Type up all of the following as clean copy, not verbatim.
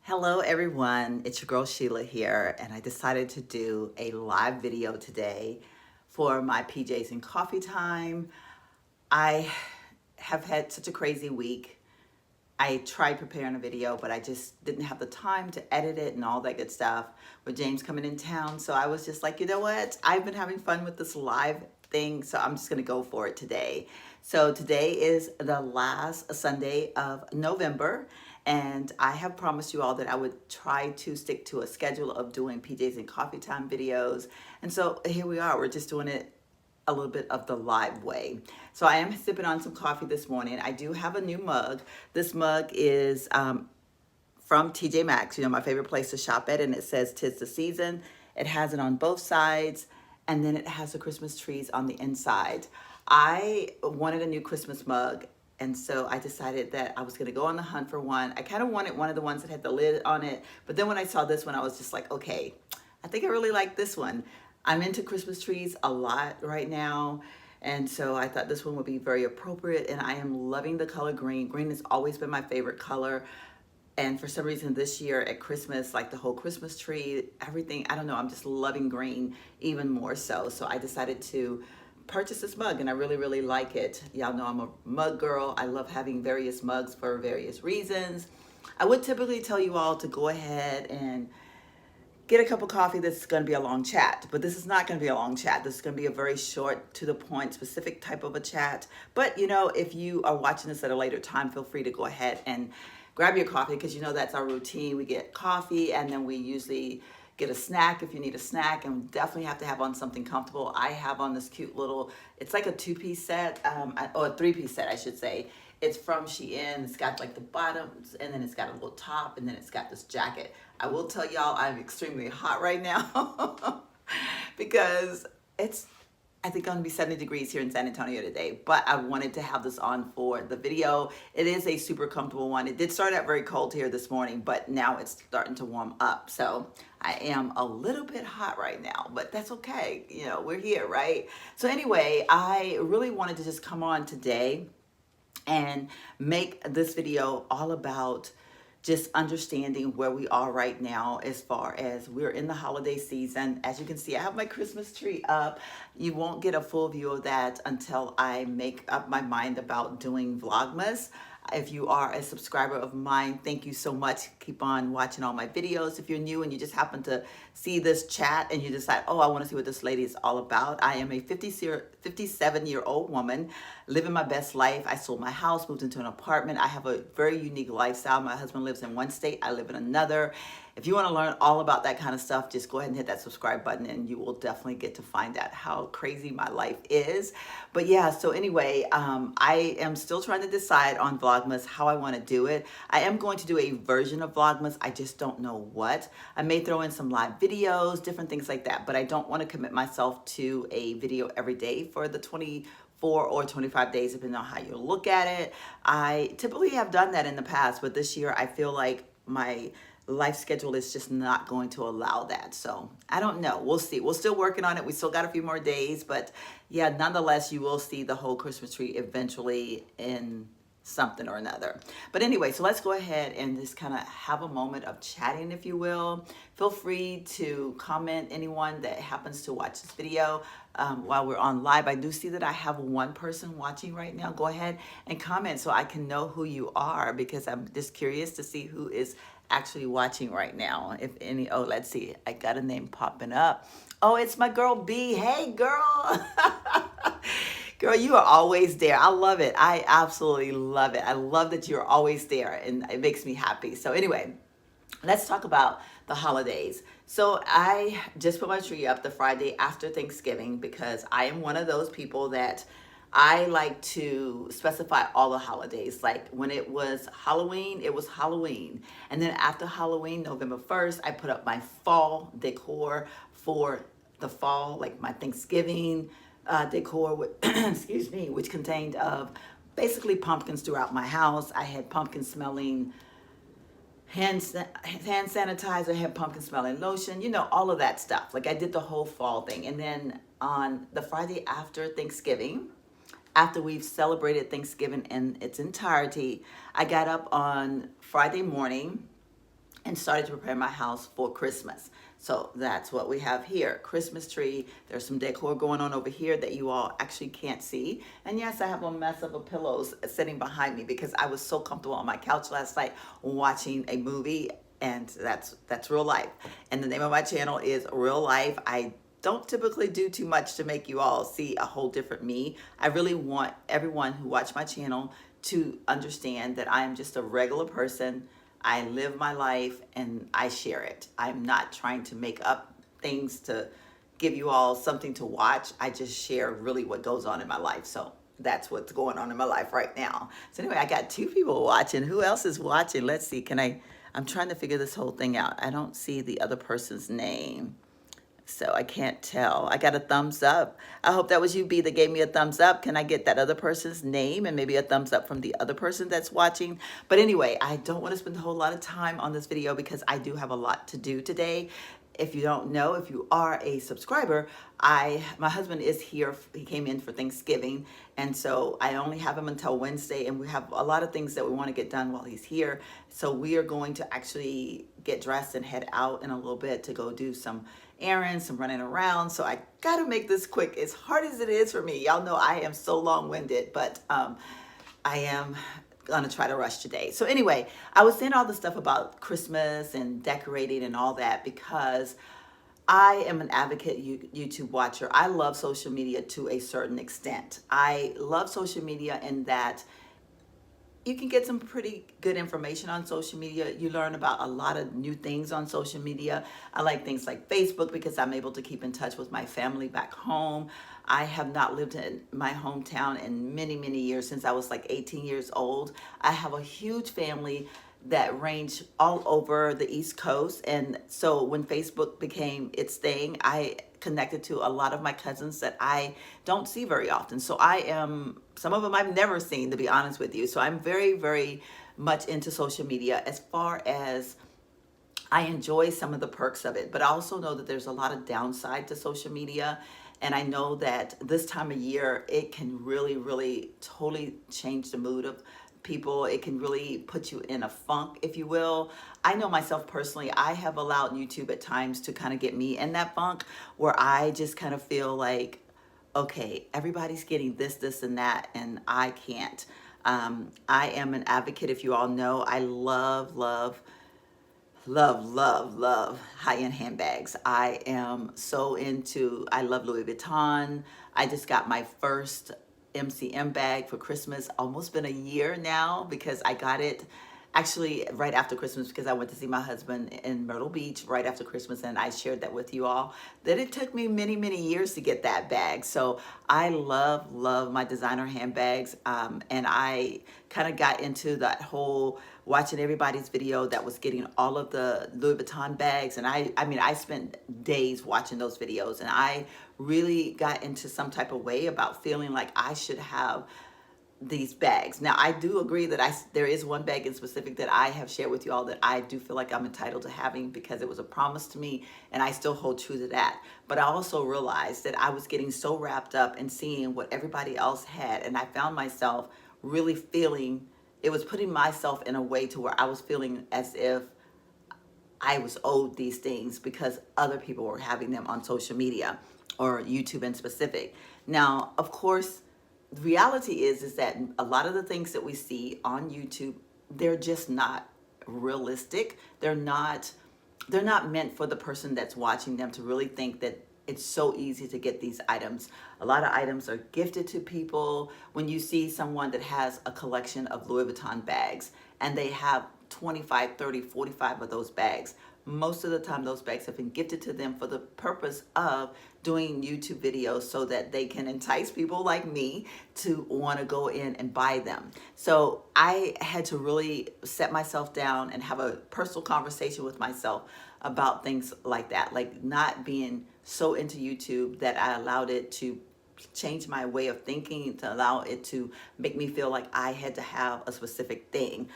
Hello everyone, it's your girl Sheila here, and I decided to do a live video today for my PJs and coffee time. I have had such a crazy week. I tried preparing a video, but I just didn't have the time to edit it and all that good stuff with James coming in town. So I was just like, you know what? I've been having fun with this live thing, so I'm just gonna go for it today. So today is the last Sunday of November, and I have promised you all that I would try to stick to a schedule of doing PJs and coffee time videos. And so here we are, we're just doing it a little bit of the live way. So I am sipping on some coffee this morning. I do have a new mug. This mug is from TJ Maxx, my favorite place to shop at, and it says "'Tis the Season." It has it on both sides, and then it has the Christmas trees on the inside. I wanted a new Christmas mug, and so I decided that I was gonna go on the hunt for one. I kind of wanted one of the ones that had the lid on it, but then when I saw this one, I was just like, okay, I think I really like this one. I'm into Christmas trees a lot right now, and so I thought this one would be very appropriate, and I am loving the color green. Green has always been my favorite color. And for some reason this year at Christmas, like the whole Christmas tree, everything, I don't know, I'm just loving green even more so. So I decided to purchase this mug, and I really, really like it. Y'all know I'm a mug girl. I love having various mugs for various reasons. I would typically tell you all to go ahead and get a cup of coffee. This is going to be a long chat, but this is not going to be a long chat. This is going to be a very short, to the point, specific type of a chat. But if you are watching this at a later time, feel free to go ahead and grab your coffee, because that's our routine. We get coffee, and then we usually get a snack if you need a snack, and we definitely have to have on something comfortable. I have on this cute little, it's like a two-piece set, or a three-piece set, I should say. It's from Shein. It's got like the bottoms, and then it's got a little top, and then it's got this jacket. I will tell y'all I'm extremely hot right now because it's, I think, going to be 70 degrees here in San Antonio today, but I wanted to have this on for the video. It is a super comfortable one. It did start out very cold here this morning, but now it's starting to warm up. So I am a little bit hot right now, but that's okay. We're here, right? So anyway, I really wanted to just come on today and make this video all about just understanding where we are right now as far as we're in the holiday season. As you can see, I have my Christmas tree up. You won't get a full view of that until I make up my mind about doing Vlogmas. If you are a subscriber of mine, thank you so much. Keep on watching all my videos. If you're new and you just happen to see this chat and you decide, oh, I want to see what this lady is all about. I am a 57-year-old woman living my best life. I sold my house, moved into an apartment. I have a very unique lifestyle. My husband lives in one state, I live in another. If you want to learn all about that kind of stuff, just go ahead and hit that subscribe button, and you will definitely get to find out how crazy my life is. But yeah, so anyway, I am still trying to decide on Vlogmas how I want to do it. I am going to do a version of Vlogmas. I just don't know what. I may throw in some live videos, different things like that, but I don't want to commit myself to a video every day for the 24 or 25 days, depending on how you look at it. I typically have done that in the past, but this year I feel like my life schedule is just not going to allow that. So I don't know. We'll see. We're still working on it. We still got a few more days, but yeah, nonetheless, you will see the whole Christmas tree eventually in something or another. But anyway, so let's go ahead and just kind of have a moment of chatting, if you will. Feel free to comment, anyone that happens to watch this video while we're on live. I do see that I have one person watching right now. Go ahead and comment so I can know who you are, because I'm just curious to see who is actually watching right now, if any. Oh, let's see, I got a name popping up. Oh, it's my girl B. Hey girl. Girl, you are always there. I love it. I absolutely love it. I love that you're always there, and it makes me happy. So anyway, let's talk about the holidays. So I just put my tree up the Friday after Thanksgiving, because I am one of those people that I like to specify all the holidays. Like when it was Halloween, it was Halloween. And then after Halloween, November 1st, I put up my fall decor for the fall, like my Thanksgiving decor, excuse me, which contained of basically pumpkins throughout my house. I had pumpkin smelling hand sanitizer, I had pumpkin smelling lotion, all of that stuff. Like I did the whole fall thing. And then on the Friday after Thanksgiving, after we've celebrated Thanksgiving in its entirety, I got up on Friday morning and started to prepare my house for Christmas. So that's what we have here. Christmas tree. There's some decor going on over here that you all actually can't see. And yes, I have a mess of pillows sitting behind me because I was so comfortable on my couch last night watching a movie, and that's real life. And the name of my channel is Real Life. I don't typically do too much to make you all see a whole different me. I really want everyone who watch my channel to understand that I am just a regular person. I live my life and I share it. I'm not trying to make up things to give you all something to watch. I just share really what goes on in my life. So that's what's going on in my life right now. So anyway, I got 2 people watching. Who else is watching? Let's see. I'm trying to figure this whole thing out. I don't see the other person's name, so I can't tell. I got a thumbs up. I hope that was you, B, that gave me a thumbs up. Can I get that other person's name and maybe a thumbs up from the other person that's watching? But anyway, I don't want to spend a whole lot of time on this video because I do have a lot to do today. If you don't know, if you are a subscriber, my husband is here. He came in for Thanksgiving, and so I only have him until Wednesday, and we have a lot of things that we want to get done while he's here. So we are going to actually get dressed and head out in a little bit to go do some errands, some running around. So I got to make this quick, as hard as it is for me. Y'all know I am so long-winded, but I am gonna try to rush today. So anyway, I was saying all the stuff about Christmas and decorating and all that because I am an advocate YouTube watcher. I love social media to a certain extent. I love social media in that you can get some pretty good information on social media. You learn about a lot of new things on social media. I like things like Facebook because I'm able to keep in touch with my family back home. I have not lived in my hometown in many, many years, since I was like 18 years old. I have a huge family that range all over the East Coast. And so when Facebook became its thing, I connected to a lot of my cousins that I don't see very often. So some of them I've never seen, to be honest with you. So I'm very, very much into social media as far as I enjoy some of the perks of it, but I also know that there's a lot of downside to social media. And I know that this time of year, it can really, really totally change the mood of people. It can really put you in a funk, if you will. I know myself personally, I have allowed YouTube at times to kind of get me in that funk where I just kind of feel like, okay, everybody's getting this, and that, and I can't. I am an advocate, if you all know. I love, love, love, love, love high-end handbags. I am so into, I love Louis Vuitton. I just got my first MCM bag for Christmas, almost been a year now, because I got it actually right after Christmas because I went to see my husband in Myrtle Beach right after Christmas, and I shared that with you all, that it took me many, many years to get that bag. So I love, love my designer handbags, and I kind of got into that whole watching everybody's video that was getting all of the Louis Vuitton bags, and I mean, I spent days watching those videos, and I really got into some type of way about feeling like I should have these bags. Now, I do agree that there is one bag in specific that I have shared with you all that I do feel like I'm entitled to having because it was a promise to me, and I still hold true to that. But I also realized that I was getting so wrapped up in seeing what everybody else had, and I found myself really feeling, it was putting myself in a way to where I was feeling as if I was owed these things because other people were having them on social media or YouTube in specific. Now, of course, the reality is that a lot of the things that we see on YouTube, they're just not realistic. They're not meant for the person that's watching them to really think that it's so easy to get these items. A lot of items are gifted to people. When you see someone that has a collection of Louis Vuitton bags and they have 25, 30, 45 of those bags, most of the time those bags have been gifted to them for the purpose of doing YouTube videos so that they can entice people like me to want to go in and buy them. So I had to really set myself down and have a personal conversation with myself about things like that, like not being so into YouTube that I allowed it to change my way of thinking, to allow it to make me feel like I had to have a specific thing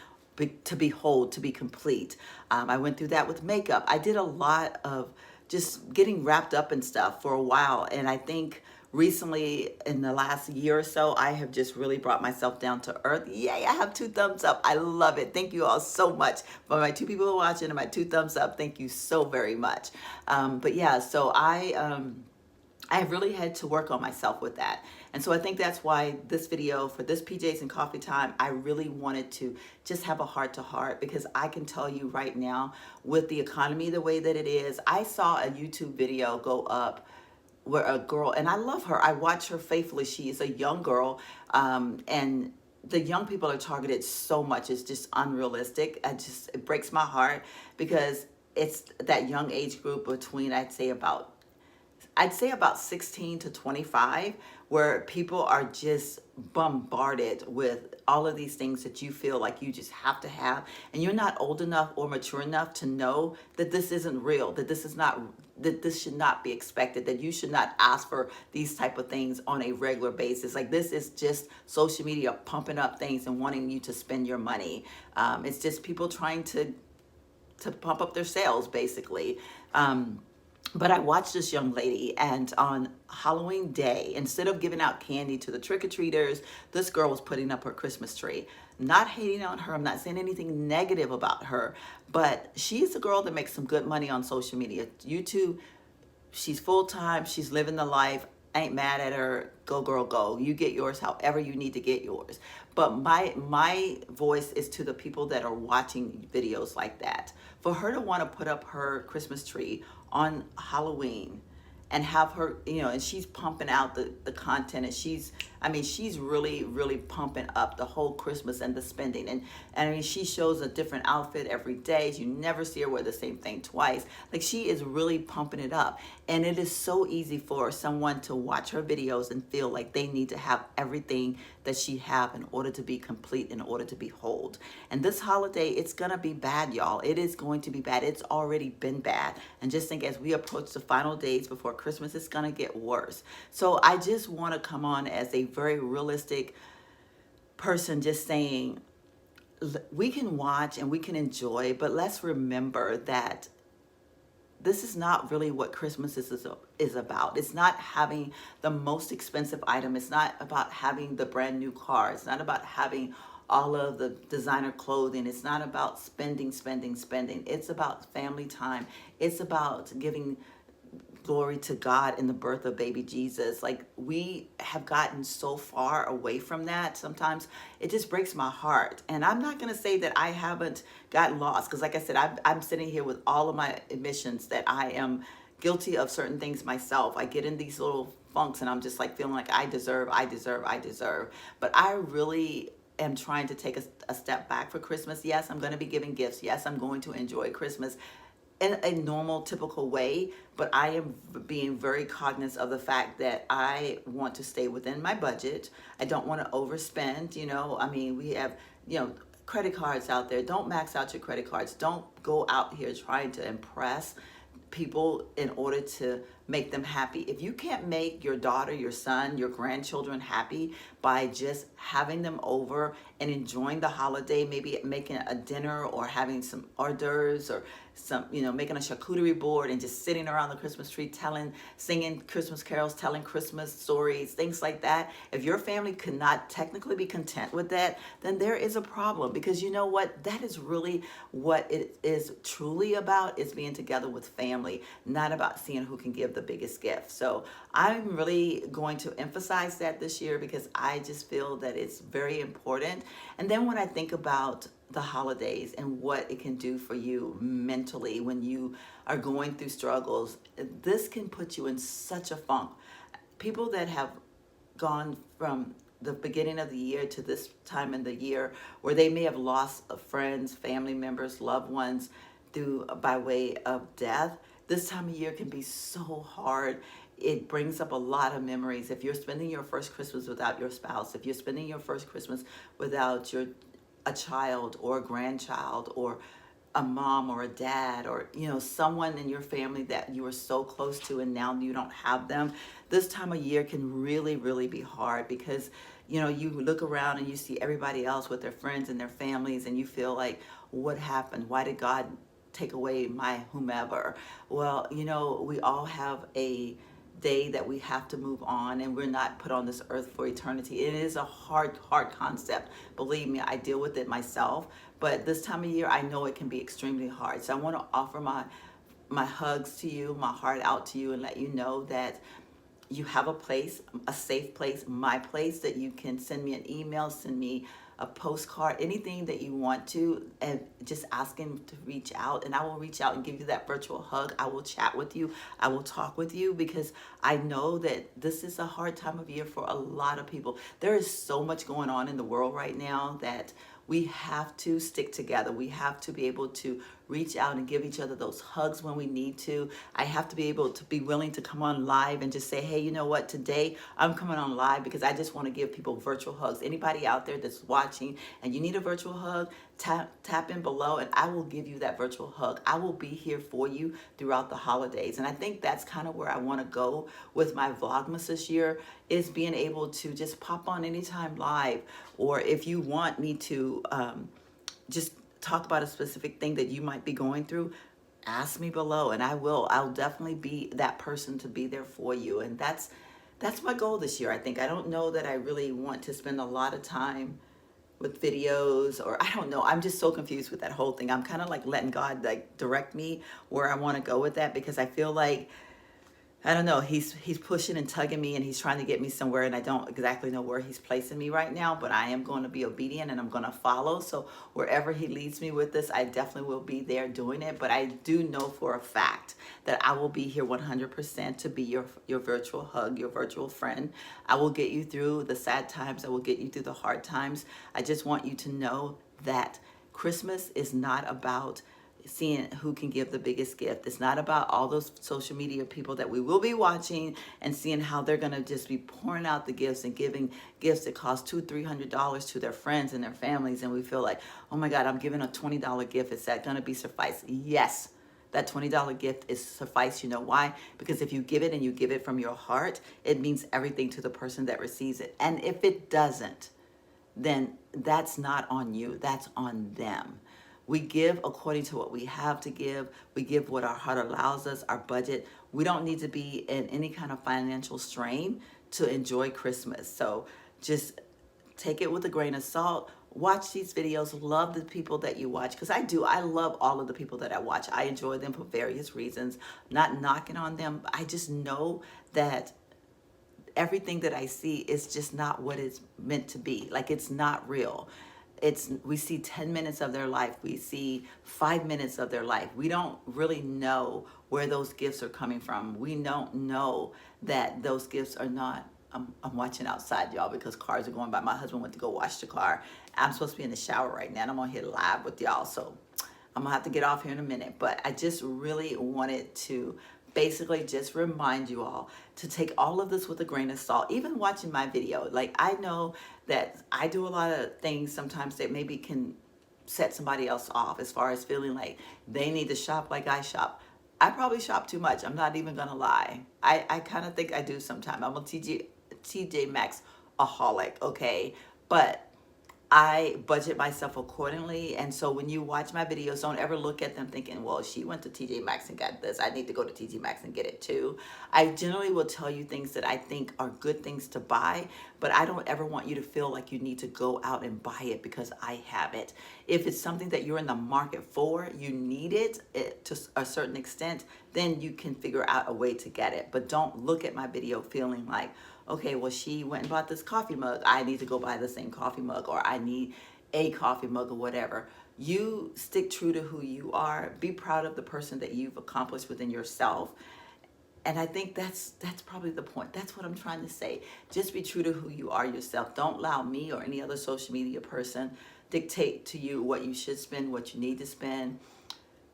to be whole, to be complete. I went through that with makeup. I did a lot of just getting wrapped up in stuff for a while, and I think recently, in the last year or so, I have just really brought myself down to earth. Yay, I have 2 thumbs up. I love it. Thank you all so much. For my 2 people who are watching and my 2 thumbs up, thank you so very much. But yeah, so I really had to work on myself with that. And so I think that's why this video for this PJs and Coffee Time, I really wanted to just have a heart to heart, because I can tell you right now, with the economy the way that it is, I saw a YouTube video go up where a girl, and I love her, I watch her faithfully. She is a young girl, and the young people are targeted so much. It's just unrealistic. It breaks my heart, because it's that young age group between, I'd say about 16 to 25, where people are just bombarded with all of these things that you feel like you just have to have, and you're not old enough or mature enough to know that this isn't real, that this should not be expected, that you should not ask for these type of things on a regular basis. Like, this is just social media pumping up things and wanting you to spend your money. It's just people trying to pump up their sales, basically. But I watched this young lady, and on Halloween day, instead of giving out candy to the trick-or-treaters, this girl was putting up her Christmas tree. Not hating on her, I'm not saying anything negative about her, but she's a girl that makes some good money on social media. YouTube, she's full-time, she's living the life. I ain't mad at her. Go girl, go. You get yours however you need to get yours. But my voice is to the people that are watching videos like that. For her to want to put up her Christmas tree on Halloween and have her, and she's pumping out the content, and she's really, really pumping up the whole Christmas and the spending. And I mean, she shows a different outfit every day. You never see her wear the same thing twice. Like, she is really pumping it up. And it is so easy for someone to watch her videos and feel like they need to have everything that she have in order to be complete, in order to be whole. And this holiday, it's gonna be bad, y'all. It is going to be bad. It's already been bad. And just think, as we approach the final days before Christmas, it's gonna get worse. So I just wanna come on as a very realistic person, just saying, we can watch and we can enjoy, but let's remember that this is not really what Christmas is about. It's not having the most expensive item. It's not about having the brand new car. It's not about having all of the designer clothing. It's not about spending. It's about family time. It's about giving glory to God in the birth of baby Jesus. Like, we have gotten so far away from that. Sometimes it just breaks my heart. And I'm not going to say that I haven't gotten lost, because like I said, I'm sitting here with all of my admissions that I am guilty of certain things myself. I get in these little funks and I'm just like feeling like I deserve. But I really am trying to take a step back for Christmas. Yes, I'm going to be giving gifts. Yes, I'm going to enjoy Christmas in a normal, typical way, but I am being very cognizant of the fact that I want to stay within my budget. I don't want to overspend. I mean, we have, credit cards out there. Don't max out your credit cards. Don't go out here trying to impress people in order to make them happy. If you can't make your daughter, your son, your grandchildren happy by just having them over and enjoying the holiday, maybe making a dinner or having some hors d'oeuvres or some, making a charcuterie board and just sitting around the Christmas tree singing Christmas carols, telling Christmas stories, things like that. If your family could not technically be content with that, then there is a problem, because you know what? That is really what it is truly about, is being together with family, not about seeing who can give the biggest gift. So I'm really going to emphasize that this year, because I just feel that it's very important. And then when I think about the holidays and what it can do for you mentally when you are going through struggles, this can put you in such a funk. People that have gone from the beginning of the year to this time in the year, where they may have lost friends, family members, loved ones by way of death, this time of year can be so hard. It brings up a lot of memories. If you're spending your first Christmas without your spouse, if you're spending your first Christmas without a child or a grandchild or a mom or a dad, or someone in your family that you were so close to and now you don't have them, this time of year can really, really be hard, because you look around and you see everybody else with their friends and their families, and you feel like, what happened? Why did God take away my whomever? Well, we all have a day that we have to move on, and we're not put on this earth for eternity. It is a hard concept. Believe me, I deal with it myself. But this time of year, I know it can be extremely hard. So I want to offer my hugs to you, my heart out to you, and let you know that you have a place, a safe place, my place, that you can send me an email, send me a postcard, anything that you want to, and just asking to reach out, and I will reach out and give you that virtual hug. I will chat with you. I will talk with you, because I know that this is a hard time of year for a lot of people. There is so much going on in the world right now that we have to stick together. We have to be able to reach out and give each other those hugs when we need to. I have to be able to be willing to come on live and just say, hey, you know what, today I'm coming on live because I just want to give people virtual hugs. Anybody out there that's watching and you need a virtual hug, tap in below and I will give you that virtual hug. I will be here for you throughout the holidays. And I think that's kind of where I want to go with my Vlogmas this year, is being able to just pop on anytime live, or if you want me to just talk about a specific thing that you might be going through, ask me below and I'll definitely be that person to be there for you. And that's my goal this year. I think, I don't know that I really want to spend a lot of time with videos, or I don't know, I'm just so confused with that whole thing. I'm kind of like letting God like direct me where I want to go with that, because I feel like, I don't know, he's pushing and tugging me, and he's trying to get me somewhere, and I don't exactly know where he's placing me right now, but I am going to be obedient and I'm going to follow. So wherever he leads me with this, I definitely will be there doing it. But I do know for a fact that I will be here 100% to be your virtual hug, your virtual friend. I will get you through the sad times. I will get you through the hard times. I just want you to know that Christmas is not about seeing who can give the biggest gift. It's not about all those social media people that we will be watching and seeing how they're going to just be pouring out the gifts and giving gifts that cost $200-300 to their friends and their families, and we feel like, oh my God, I'm giving a $20 gift. Is that going to be suffice? Yes, that $20 gift is suffice. You know why? Because if you give it and you give it from your heart, it means everything to the person that receives it. And if it doesn't, then that's not on you, that's on them. We give according to what we have to give. We give what our heart allows us, our budget. We don't need to be in any kind of financial strain to enjoy Christmas. So just take it with a grain of salt. Watch these videos. Love the people that you watch, because I do. I love all of the people that I watch. I enjoy them for various reasons. I'm not knocking on them. I just know that everything that I see is just not what it's meant to be. Like, it's not real. We see 10 minutes of their life. We see 5 minutes of their life. We don't really know where those gifts are coming from. We don't know that those gifts are not, I'm watching outside, y'all, because cars are going by. My husband went to go wash the car. I'm supposed to be in the shower right now, and I'm on here live with y'all. So I'm gonna have to get off here in a minute, but I just really wanted to basically just remind you all to take all of this with a grain of salt. Even watching my video, like, I know that I do a lot of things sometimes that maybe can set somebody else off as far as feeling like they need to shop like I shop. I probably shop too much. I'm not even gonna lie. I kind of think I do sometimes. I'm a TJ Maxx aholic, okay? But I budget myself accordingly. And so when you watch my videos, don't ever look at them thinking, well, she went to TJ Maxx and got this, I need to go to TJ Maxx and get it too. I generally will tell you things that I think are good things to buy, but I don't ever want you to feel like you need to go out and buy it because I have it. If it's something that you're in the market for, you need it to a certain extent, then you can figure out a way to get it. But don't look at my video feeling like, okay, well, she went and bought this coffee mug, I need to go buy the same coffee mug, or I need a coffee mug, or whatever. You stick true to who you are. Be proud of the person that you've accomplished within yourself. And I think that's probably the point. That's what I'm trying to say. Just be true to who you are yourself. Don't allow me or any other social media person dictate to you what you should spend, what you need to spend.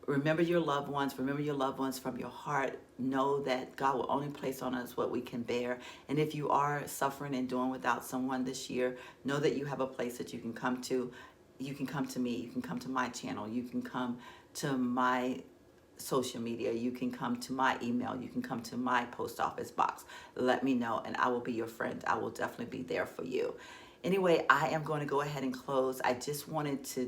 Remember your loved ones. Remember your loved ones from your heart. Know that God will only place on us what we can bear. And if you are suffering and doing without someone this year, know that you have a place that you can come to. You can come to me. You can come to my channel. You can come to my social media. You can come to my email. You can come to my post office box. Let me know, and I will be your friend. I will definitely be there for you. Anyway, I am going to go ahead and close. I just wanted to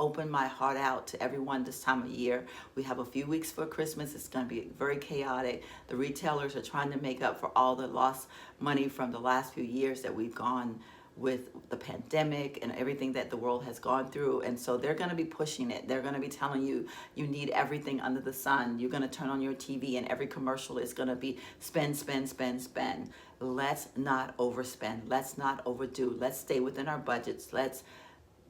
open my heart out to everyone this time of year. We have a few weeks for Christmas. It's going to be very chaotic. The retailers are trying to make up for all the lost money from the last few years that we've gone with the pandemic and everything that the world has gone through. And so they're going to be pushing it. They're going to be telling you, you need everything under the sun. You're going to turn on your TV and every commercial is going to be spend, spend, spend, spend. Let's not overspend. Let's not overdo. Let's stay within our budgets. Let's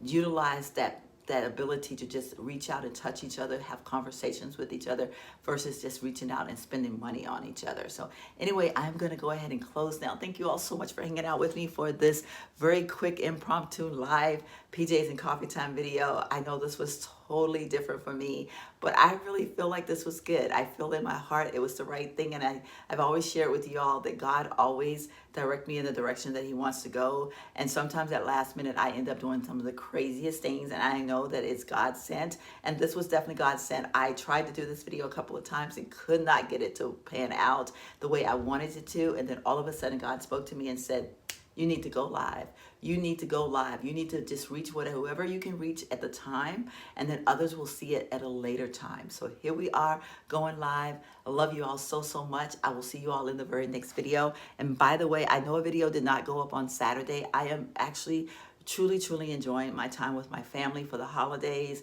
utilize that ability to just reach out and touch each other, have conversations with each other versus just reaching out and spending money on each other. So anyway, I'm going to go ahead and close now. Thank you all so much for hanging out with me for this very quick impromptu live PJs and coffee time video. I know this was totally different for me, but I really feel like this was good. I feel in my heart it was the right thing, and I've always shared with you all that God always direct me in the direction that he wants to go, and sometimes at last minute I end up doing some of the craziest things, and I know that it's God sent, and this was definitely God sent. I tried to do this video a couple of times and could not get it to pan out the way I wanted it to, and then all of a sudden God spoke to me and said, you need to go live. You need to go live. You need to just reach whoever you can reach at the time, and then others will see it at a later time. So here we are going live. I love you all so, so much. I will see you all in the very next video. And by the way, I know a video did not go up on Saturday. I am actually truly, truly enjoying my time with my family for the holidays.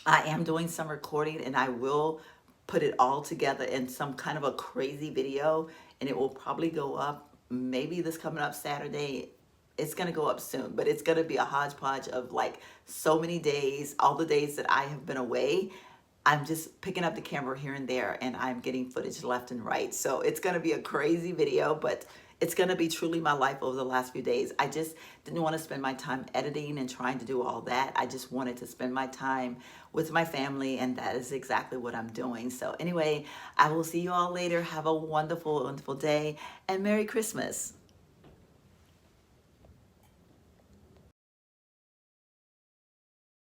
I am doing some recording, and I will put it all together in some kind of a crazy video, and it will probably go up maybe this coming up Saturday. It's going to go up soon, but it's going to be a hodgepodge of like so many days, all the days that I have been away. I'm just picking up the camera here and there, and I'm getting footage left and right. So it's going to be a crazy video, but it's going to be truly my life over the last few days. I just didn't want to spend my time editing and trying to do all that. I just wanted to spend my time with my family, and that is exactly what I'm doing. So anyway, I will see you all later. Have a wonderful, wonderful day, and Merry Christmas.